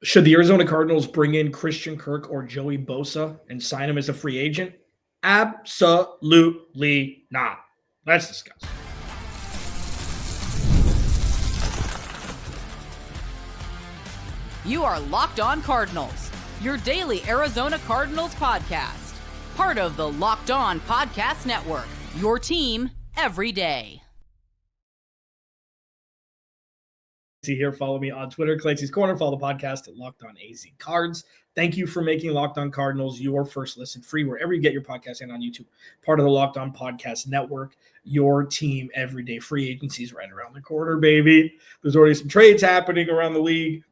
Should the Arizona Cardinals bring in Christian Kirk or Joey Bosa and sign him as a free agent? Absolutely not. Let's discuss. You are Locked On Cardinals, your daily Arizona Cardinals podcast. Part of the Locked On Podcast Network, your team every day. See here, follow me on Twitter, Clancy's Corner. Follow the podcast at Locked On AZ Cards. Thank you for making Locked On Cardinals your first listen, free wherever you get your podcast and on YouTube. Part of the Locked On Podcast Network, your team every day. Free agency's right around the corner, baby. There's already some trades happening around the league,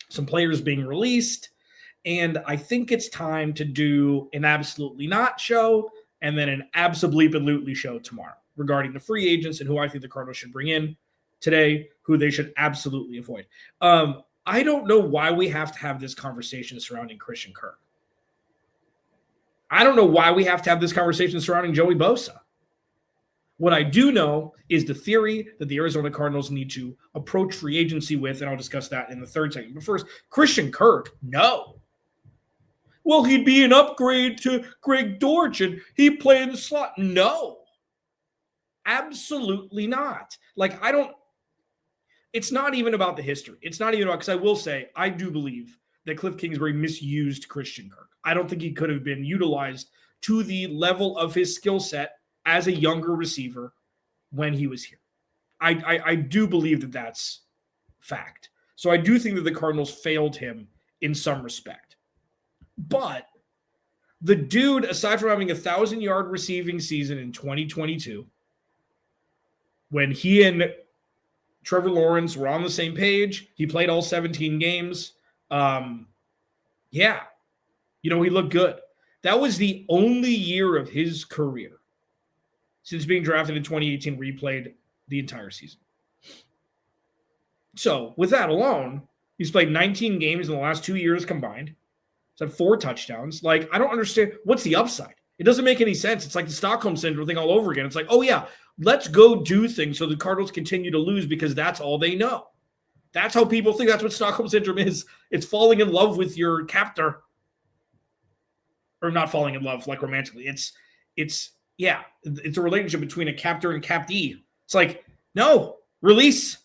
some players being released, and I think it's time to do an absolutely not show and then an absolutely show tomorrow regarding the free agents and who I think the Cardinals should bring in today, who they should absolutely avoid. I don't know why we have to have this conversation surrounding Christian Kirk. I don't know why we have to have this conversation surrounding Joey Bosa. What I do know is the theory that the Arizona Cardinals need to approach free agency with, and I'll discuss that in the third segment. But first, Christian Kirk, no. Well, he'd be an upgrade to Greg Dortch, and he played in the slot. No. Absolutely not. It's not even about the history. It's not even about, because I will say, I do believe that Cliff Kingsbury misused Christian Kirk. I don't think he could have been utilized to the level of his skill set as a younger receiver when he was here. I do believe that that's fact. So I do think that the Cardinals failed him in some respect. But the dude, aside from having a 1,000-yard receiving season in 2022, when he and Trevor Lawrence were on the same page, he played all 17 games. He looked good. That was the only year of his career since being drafted in 2018 where he played the entire season. So with that alone, he's played 19 games in the last 2 years combined. He's had 4 touchdowns. I don't understand. What's the upside? It doesn't make any sense. It's like the Stockholm Syndrome thing all over again. It's like, oh yeah, let's go do things so the Cardinals continue to lose because that's all they know. That's how people think. That's what Stockholm Syndrome is. It's falling in love with your captor. Or not falling in love, like romantically. It's a relationship between a captor and captee. It's like, no, release.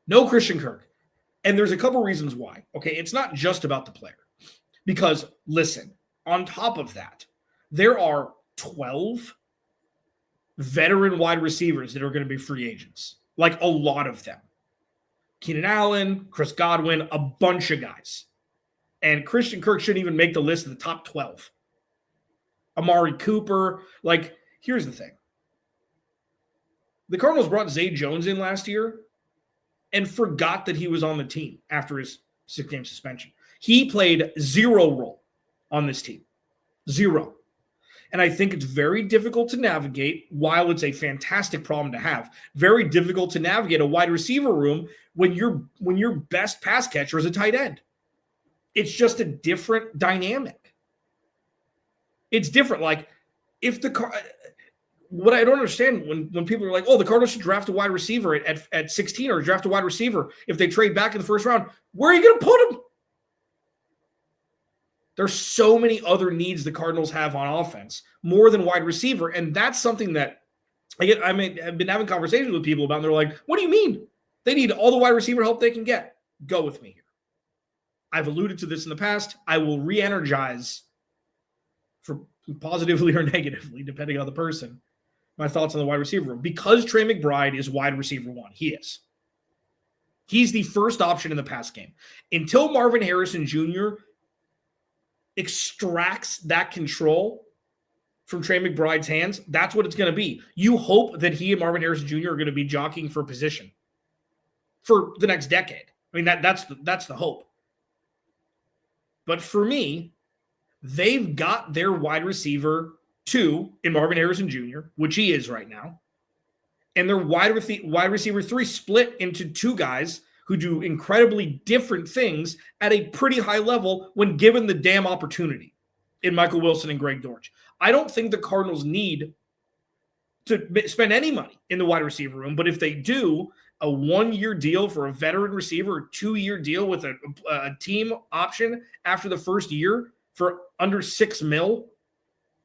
No Christian Kirk. And there's a couple reasons why. Okay, it's not just about the player. Because, listen, on top of that, there are 12 veteran wide receivers that are going to be free agents. A lot of them. Keenan Allen, Chris Godwin, a bunch of guys. And Christian Kirk shouldn't even make the list of the top 12. Amari Cooper. Here's the thing. The Cardinals brought Zay Jones in last year and forgot that he was on the team after his 6-game suspension. He played 0 role on this team. 0. And I think it's very difficult to navigate, while it's a fantastic problem to have, very difficult to navigate a wide receiver room when your best pass catcher is a tight end. It's just a different dynamic. It's different. What I don't understand when people are like, oh, the Cardinals should draft a wide receiver at 16 or draft a wide receiver if they trade back in the first round, where are you going to put him? There's so many other needs the Cardinals have on offense, more than wide receiver. And that's something that I've been having conversations with people about, and they're like, what do you mean? They need all the wide receiver help they can get. Go with me here. I've alluded to this in the past. I will re-energize, for positively or negatively, depending on the person, my thoughts on the wide receiver room. Because Trey McBride is wide receiver 1. He is. He's the first option in the pass game. Until Marvin Harrison Jr. extracts that control from Trey McBride's hands, that's what it's going to be. You hope that he and Marvin Harrison Jr. are going to be jockeying for position for the next decade. I mean, that's the hope. But for me, they've got their wide receiver 2 in Marvin Harrison Jr., which he is right now, and their wide receiver 3 split into 2 guys who do incredibly different things at a pretty high level when given the damn opportunity in Michael Wilson and Greg Dortch. I don't think the Cardinals need to spend any money in the wide receiver room. But if they do, a 1-year deal for a veteran receiver, a 2-year deal with a team option after the first year for under $6 million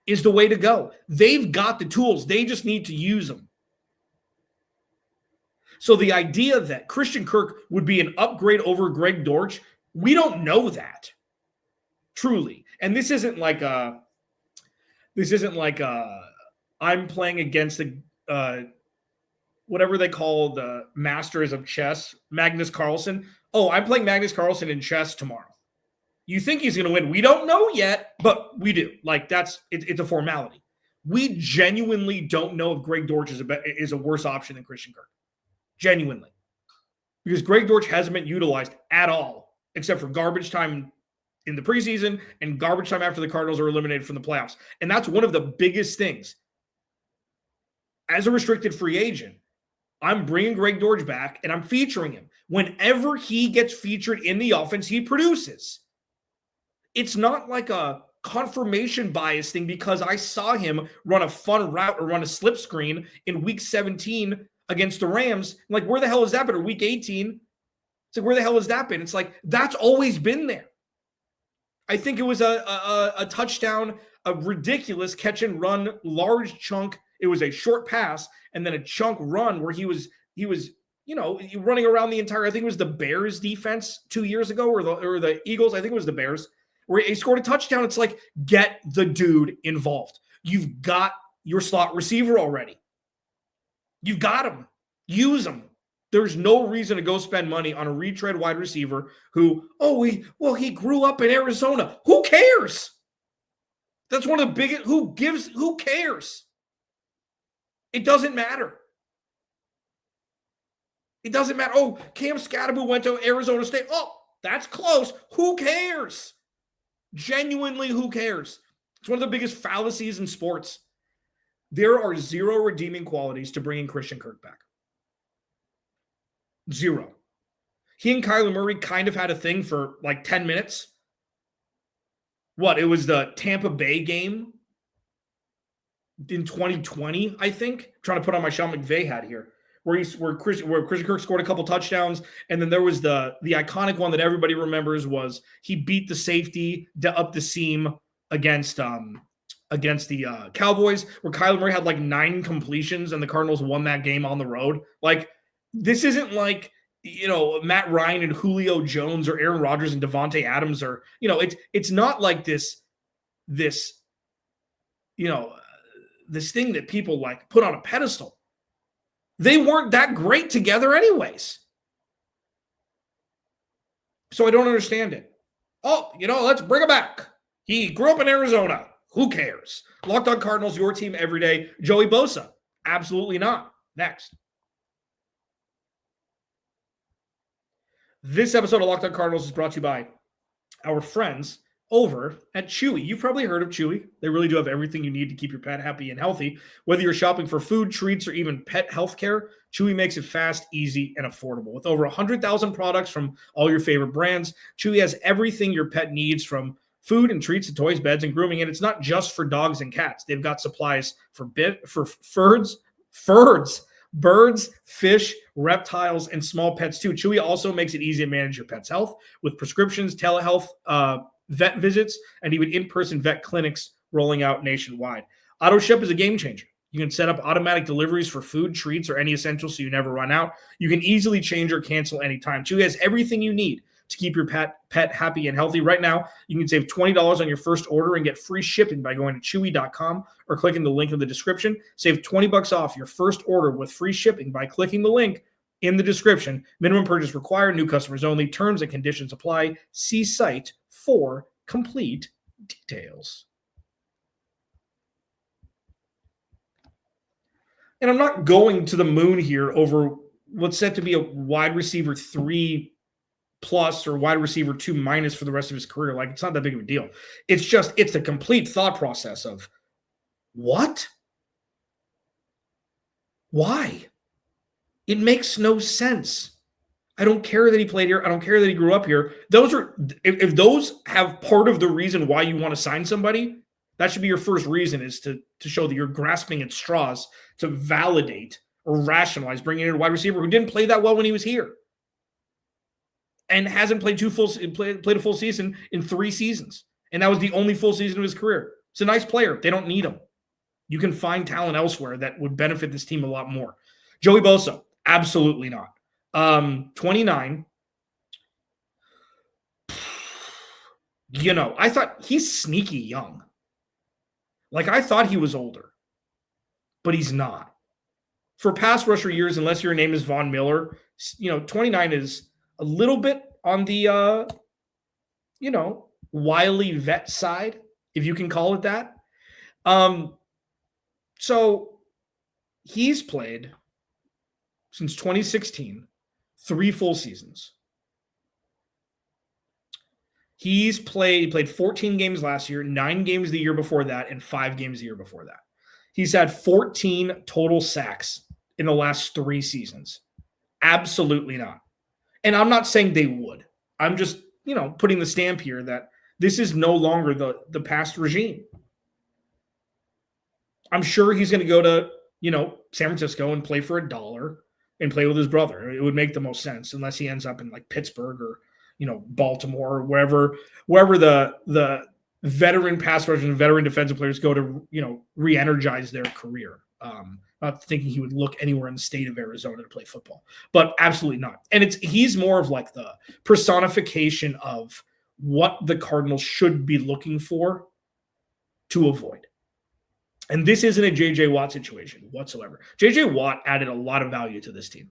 is the way to go. They've got the tools. They just need to use them. So the idea that Christian Kirk would be an upgrade over Greg Dortch, we don't know that. Truly. And this isn't like I'm playing against the whatever they call the masters of chess, Magnus Carlsen. Oh, I'm playing Magnus Carlsen in chess tomorrow. You think he's going to win? We don't know yet, but we do. Like it's a formality. We genuinely don't know if Greg Dortch is a worse option than Christian Kirk. Genuinely. Because Greg Dortch hasn't been utilized at all, except for garbage time in the preseason and garbage time after the Cardinals are eliminated from the playoffs. And that's one of the biggest things. As a restricted free agent, I'm bringing Greg Dortch back and I'm featuring him. Whenever he gets featured in the offense, he produces. It's not like a confirmation bias thing because I saw him run a fun route or run a slip screen in week 17 against the Rams. I'm like, where the hell has that been? Or week 18? It's like, where the hell has that been? It's like, that's always been there. I think it was a touchdown, a ridiculous catch and run, large chunk. It was a short pass and then a chunk run where he was, running around the entire, I think it was the Bears defense 2 years ago or the Eagles. I think it was the Bears where he scored a touchdown. It's like, get the dude involved. You've got your slot receiver already. You've got him. Use him. There's no reason to go spend money on a retread wide receiver who, he grew up in Arizona. Who cares? That's one of the biggest, who cares? It doesn't matter. It doesn't matter. Oh, Cam Scatterbo went to Arizona State. Oh, that's close. Who cares? Genuinely, who cares? It's one of the biggest fallacies in sports. There are zero redeeming qualities to bringing Christian Kirk back. Zero. He and Kyler Murray kind of had a thing for like 10 minutes. It was the Tampa Bay game in 2020, I think. I'm trying to put on my Sean McVay hat here. Where Christian Kirk scored a couple touchdowns, and then there was the iconic one that everybody remembers was he beat the safety up the seam against the Cowboys, where Kyler Murray had like 9 completions, and the Cardinals won that game on the road. Like, this isn't like, Matt Ryan and Julio Jones or Aaron Rodgers and Devontae Adams or, it's not like this thing that people like put on a pedestal. They weren't that great together anyways. So I don't understand it. Oh, let's bring him back. He grew up in Arizona. Who cares? Locked On Cardinals, your team every day. Joey Bosa. Absolutely not. Next. This episode of Locked On Cardinals is brought to you by our friends over at Chewy. You've probably heard of Chewy. They really do have everything you need to keep your pet happy and healthy. Whether you're shopping for food, treats, or even pet health care, Chewy makes it fast, easy, and affordable. With over 100,000 products from all your favorite brands, Chewy has everything your pet needs, from food and treats to toys, beds, and grooming. And it's not just for dogs and cats. They've got supplies for birds, fish, reptiles, and small pets too. Chewy also makes it easy to manage your pet's health with prescriptions, telehealth, vet visits, and even in-person vet clinics rolling out nationwide. AutoShip is a game changer. You can set up automatic deliveries for food, treats, or any essentials so you never run out. You can easily change or cancel anytime. Chewy has everything you need to keep your pet happy and healthy. Right now, you can save $20 on your first order and get free shipping by going to chewy.com or clicking the link in the description. Save $20 off your first order with free shipping by clicking the link in the description. Minimum purchase required. New customers only. Terms and conditions apply. See site for complete details. And I'm not going to the moon here over what's set to be a wide receiver 3+ or wide receiver 2- for the rest of his career. Like, it's not that big of a deal. It's the complete thought process of what? Why? It makes no sense. I don't care that he played here. I don't care that he grew up here. If those have part of the reason why you want to sign somebody, That should be your first reason, is to show that you're grasping at straws to validate or rationalize bringing in a wide receiver who didn't play that well when he was here and hasn't played played a full season in 3 seasons. And that was the only full season of his career. It's a nice player. They don't need him. You can find talent elsewhere that would benefit this team a lot more. Joey Bosa, absolutely not. 29. I thought he's sneaky young. Like, I thought he was older, but he's not. For pass rusher years, unless your name is Von Miller, 29 is a little bit on the, wily vet side, if you can call it that. So he's played since 2016, 3 full seasons. He played 14 games last year, 9 games the year before that, and 5 games the year before that. He's had 14 total sacks in the last 3 seasons. Absolutely not. And I'm not saying they would. I'm just, putting the stamp here that this is no longer the past regime. I'm sure he's going to go to, San Francisco and play for $1 and play with his brother. It would make the most sense, unless he ends up in like Pittsburgh or, Baltimore, or wherever the veteran pass rushers and veteran defensive players go to, re-energize their career. Not thinking he would look anywhere in the state of Arizona to play football, but absolutely not. And he's more of like the personification of what the Cardinals should be looking for to avoid. And this isn't a J.J. Watt situation whatsoever. J.J. Watt added a lot of value to this team.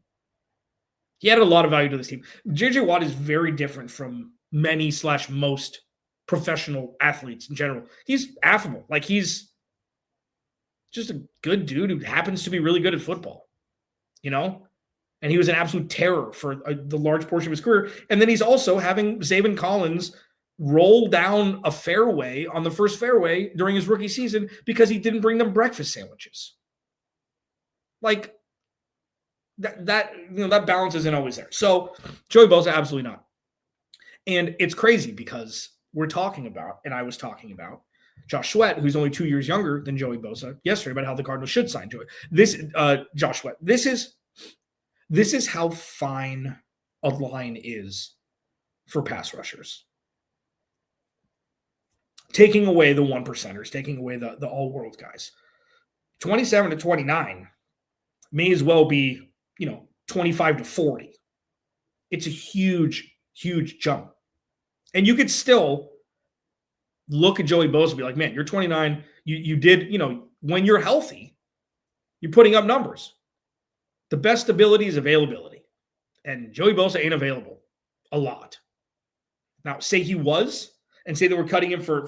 He added a lot of value to this team. J.J. Watt is very different from many/most professional athletes in general. He's affable. Like, he's just a good dude who happens to be really good at football, And he was an absolute terror for the large portion of his career. And then he's also having Zaven Collins roll down a fairway on the first fairway during his rookie season because he didn't bring them breakfast sandwiches. Like, that balance isn't always there. So Joey Bosa, absolutely not. And it's crazy because we're talking about, and I was talking about, Josh Sweat, who's only 2 years younger than Joey Bosa, yesterday, about how the Cardinals should sign Joey. Josh Sweat. This is how fine a line is for pass rushers. Taking away the 1%ers, taking away the all-world guys. 27 to 29 may as well be, 25 to 40. It's a huge, huge jump. And you could still look at Joey Bosa and be like, man, you're 29. You did, when you're healthy, you're putting up numbers. The best ability is availability. And Joey Bosa ain't available a lot. Now, say he was, and say that we're cutting him for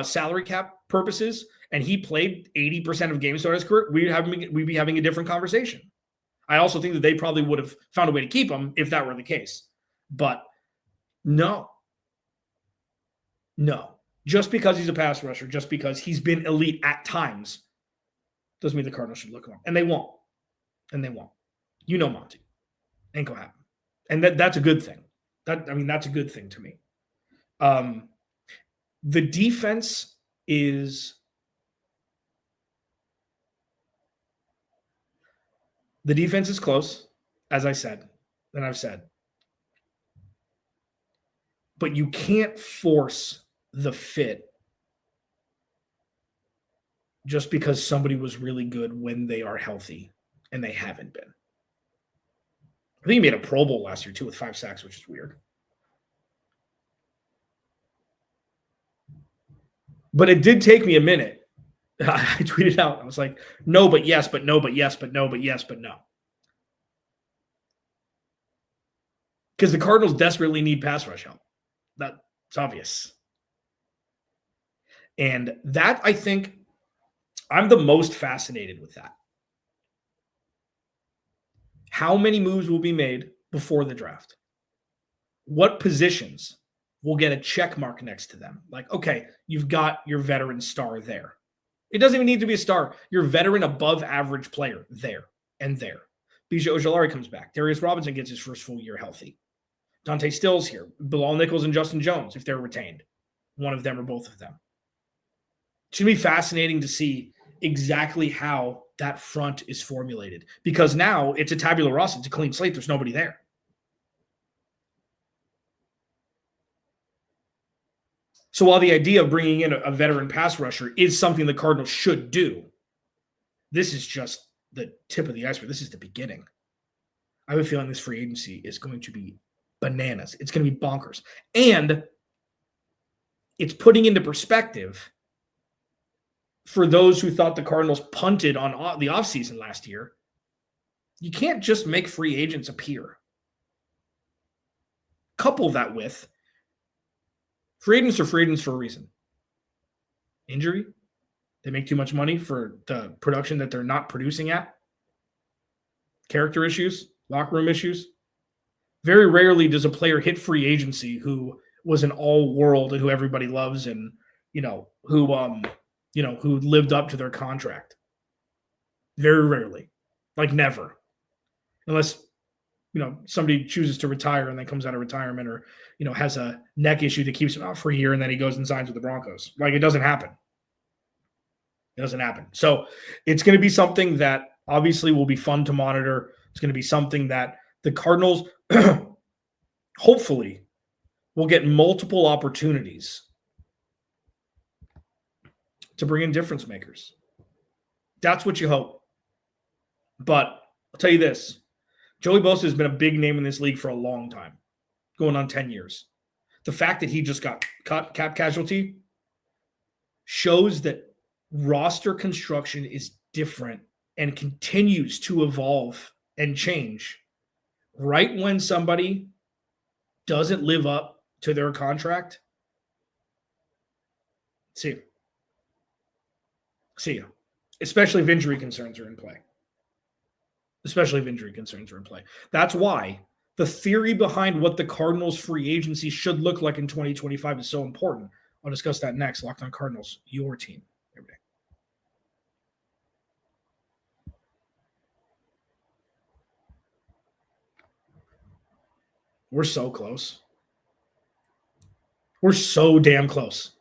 salary cap purposes, and he played 80% of games during his career, we'd be having a different conversation. I also think that they probably would have found a way to keep him if that were the case. But no. Just because he's a pass rusher, just because he's been elite at times, doesn't mean the Cardinals should look him up. And they won't. Monty. Ain't gonna happen. And that's a good thing. That's a good thing to me. The defense is close, as I said, and I've said. But you can't force the fit just because somebody was really good when they are healthy, and they haven't been. I think he made a Pro Bowl last year, too, with 5 sacks, which is weird. But it did take me a minute. I tweeted out. I was like, no, but yes, but no, but yes, but no, but yes, but no. Because the Cardinals desperately need pass rush help. That's obvious. And that, I think, I'm the most fascinated with that. How many moves will be made before the draft? What positions will get a check mark next to them? Like, okay, you've got your veteran star there. It doesn't even need to be a star. Your veteran above average player there and there. Bijay Ojulari comes back. Darius Robinson gets his first full year healthy. Dante Still's here. Bilal Nichols and Justin Jones, if they're retained. One of them or both of them. It's going to be fascinating to see exactly how that front is formulated, because now it's a tabula rasa. It's a clean slate. There's nobody there. So while the idea of bringing in a veteran pass rusher is something the Cardinals should do, this is just the tip of the iceberg. This is the beginning. I have a feeling this free agency is going to be bananas. It's going to be bonkers. And it's putting into perspective for those who thought the Cardinals punted on the offseason last year. You can't just make free agents appear. Couple that with free agents are free agents for a reason. Injury. They make too much money for the production that they're not producing at. Character issues, locker room issues. Very rarely does a player hit free agency who was an all-world and who everybody loves and, who lived up to their contract. Very rarely. Like never. Unless, somebody chooses to retire and then comes out of retirement or, has a neck issue that keeps him out for a year and then he goes and signs with the Broncos. Like, it doesn't happen. It doesn't happen. So it's going to be something that obviously will be fun to monitor. It's going to be something that the Cardinals hopefully will get multiple opportunities to bring in difference makers. That's what you hope. But I'll tell you this. Joey Bosa has been a big name in this league for a long time, going on 10 years. The fact that he just got cut, cap casualty, shows that roster construction is different and continues to evolve and change right when somebody doesn't live up to their contract. See you. Especially if injury concerns are in play. That's why the theory behind what the Cardinals free agency should look like in 2025 is so important. I'll discuss that next. Locked On Cardinals, your team every day. We're so close. We're so damn close.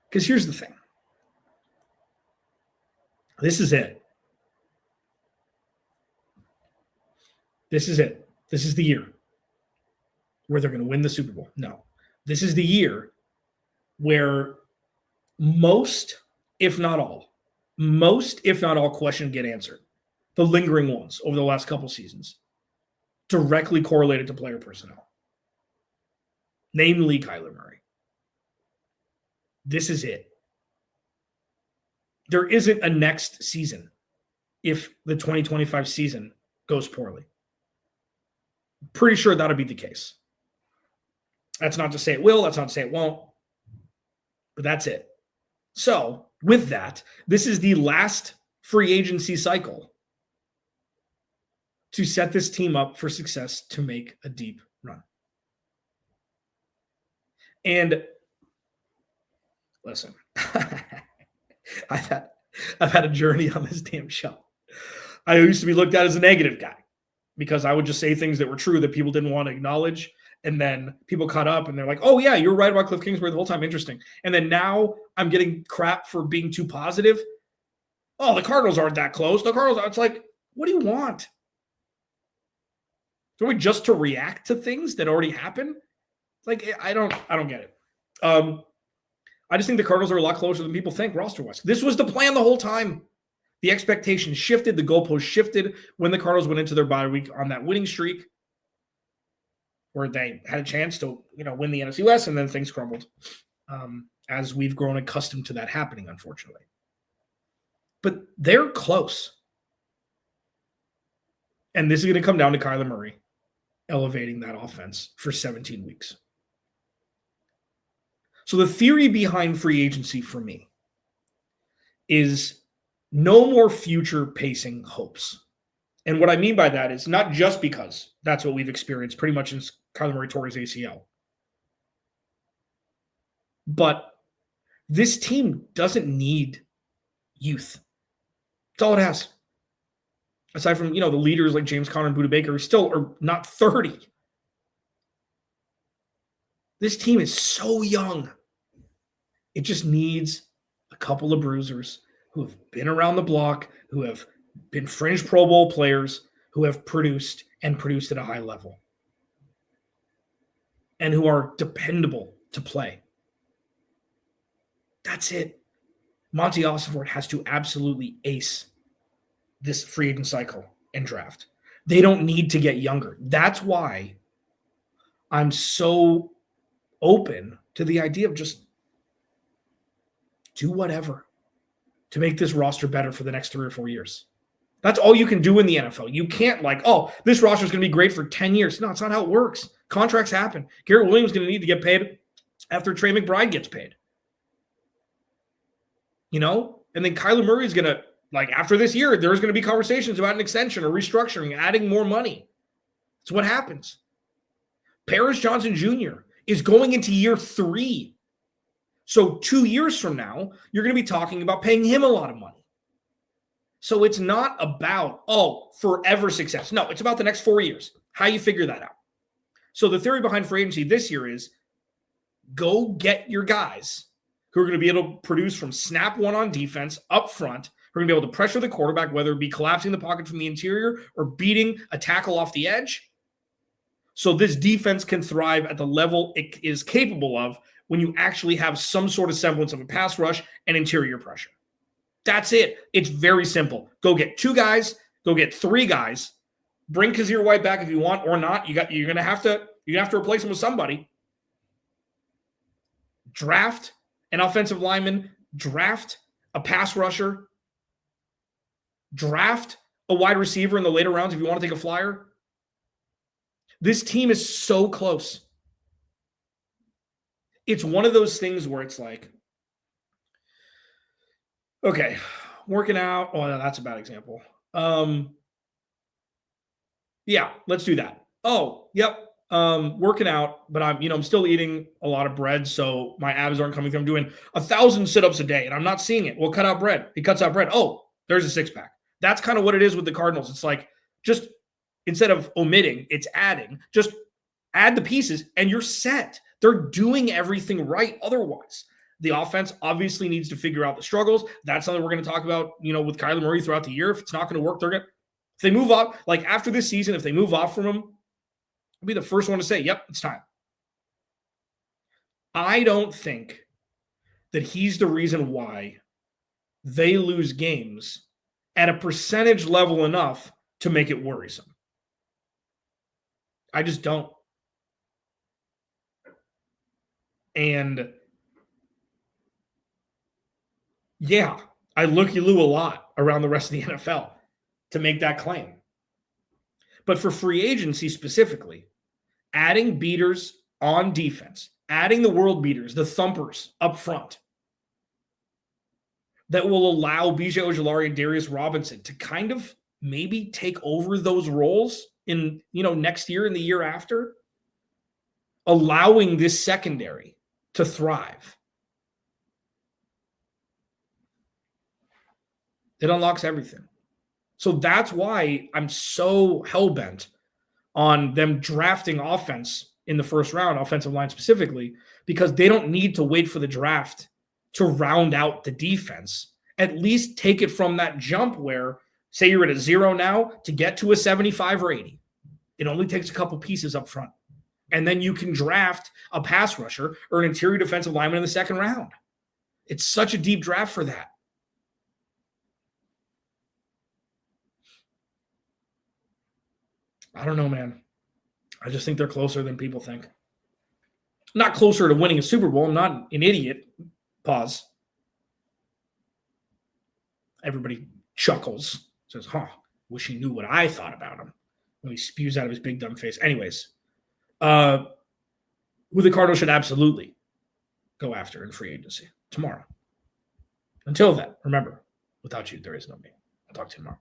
Because here's the thing. This is it. This is it. This is the year where they're going to win the Super Bowl. No. This is the year where most, if not all questions get answered. The lingering ones over the last couple seasons, directly correlated to player personnel, namely Kyler Murray. This is it. There isn't a next season if the 2025 season goes poorly. Pretty sure that'll be the case. That's not to say it will. That's not to say it won't. But that's it. So, with that, this is the last free agency cycle to set this team up for success to make a deep run. And listen, I've had a journey on this damn show. I used to be looked at as a negative guy because I would just say things that were true that people didn't want to acknowledge. And then people caught up and they're like, oh, yeah, you're right about Cliff Kingsbury the whole time. Interesting. And then now I'm getting crap for being too positive. Oh, the Cardinals aren't that close. It's like, what do you want? So we just to react to things that already happened? Like, I don't get it. I just think the Cardinals are a lot closer than people think roster-wise. This was the plan the whole time. The expectations shifted. The goalposts shifted when the Cardinals went into their bye week on that winning streak where they had a chance to, win the NFC West, and then things crumbled, as we've grown accustomed to that happening, unfortunately. But they're close. And this is going to come down to Kyler Murray elevating that offense for 17 weeks. So the theory behind free agency for me is no more future pacing hopes. And what I mean by that is not just because that's what we've experienced pretty much since Kyler Murray tore his ACL. But this team doesn't need youth. That's all it has. Aside from, the leaders like James Conner and Budda Baker, who still are not 30. This team is so young. It just needs a couple of bruisers who have been around the block, who have been fringe Pro Bowl players, who have produced and produced at a high level, and who are dependable to play. That's it. Monty Ossenfort has to absolutely ace this free agent cycle and draft. They don't need to get younger. That's why I'm so open to the idea of just do whatever to make this roster better for the next 3 or 4 years. That's all you can do in the NFL. You can't this roster is going to be great for 10 years. No, it's not how it works. Contracts happen. Garrett Williams is going to need to get paid after Trey McBride gets paid. And then Kyler Murray is going to, after this year, there's going to be conversations about an extension or restructuring, adding more money. It's what happens. Paris Johnson Jr. is going into year 3. So 2 years from now, you're going to be talking about paying him a lot of money. So it's not about, forever success. No, it's about the next 4 years. How you figure that out. So the theory behind free agency this year is go get your guys who are going to be able to produce from snap one on defense up front, who are going to be able to pressure the quarterback, whether it be collapsing the pocket from the interior or beating a tackle off the edge. So this defense can thrive at the level it is capable of when you actually have some sort of semblance of a pass rush and interior pressure. That's it. It's very simple. Go get 2 guys, go get 3 guys. Bring Kazir White back if you want or not. You're gonna have to replace him with somebody. Draft an offensive lineman, draft a pass rusher, draft a wide receiver in the later rounds if you want to take a flyer. This team is so close. It's one of those things where it's okay, working out. Oh, no, that's a bad example. Yeah, let's do that. Oh, yep. Working out, but I'm still eating a lot of bread, so my abs aren't coming through. I'm doing 1,000 sit-ups a day, and I'm not seeing it. Well, cut out bread. He cuts out bread. Oh, there's a 6-pack. That's kind of what it is with the Cardinals. It's just instead of omitting, it's adding. Just add the pieces, and you're set. They're doing everything right otherwise. The offense obviously needs to figure out the struggles. That's something we're going to talk about, with Kyler Murray throughout the year. If it's not going to work, if they move off, after this season, if they move off from him, I'll be the first one to say, yep, it's time. I don't think that he's the reason why they lose games at a percentage level enough to make it worrisome. I just don't. And yeah, I looky-loo a lot around the rest of the NFL to make that claim. But for free agency specifically, adding beaters on defense, adding the world beaters, the thumpers up front, that will allow B.J. Ojulari and Darius Robinson to kind of maybe take over those roles in, next year and the year after, allowing this secondary to thrive. It unlocks everything. So that's why I'm so hell-bent on them drafting offense in the first round, offensive line specifically, because they don't need to wait for the draft to round out the defense. At least take it from that jump where, say you're at a 0 now, to get to a 75 or 80. It only takes a couple pieces up front. And then you can draft a pass rusher or an interior defensive lineman in the second round. It's such a deep draft for that. I don't know, man. I just think they're closer than people think. Not closer to winning a Super Bowl. I'm not an idiot. Pause. Everybody chuckles. Says, wish he knew what I thought about him. When he spews out of his big dumb face. Anyways, who the Cardinals should absolutely go after in free agency tomorrow. Until then, remember, without you, there is no me. I'll talk to you tomorrow.